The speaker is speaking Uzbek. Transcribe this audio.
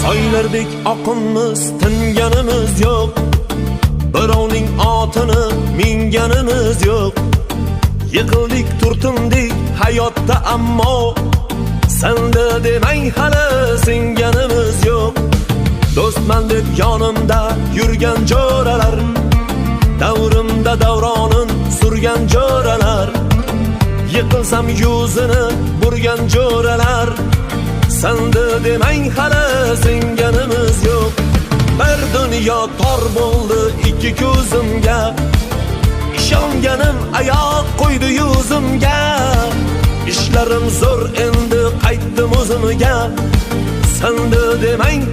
Soylardek oqimiz tinganimiz yo'q, birovning otini minganimiz yo'q. Yiqildik, turtindik hayotda, ammo senda demang hali singanimiz yo'q. Do'stman deb yonimda yurgan jo'ralar, davrimda davronin surgan jo'ralar, yiqilsam yuzini burgan jo'ralar, senda demang hali singanimiz yo'q. Bir dunyo tor bo'ldi ikki ko'zimga, ishonganim oyoq qo'ydi yuzimga. Ishlarim zo'r endi qaytdim o'zimga, senda demang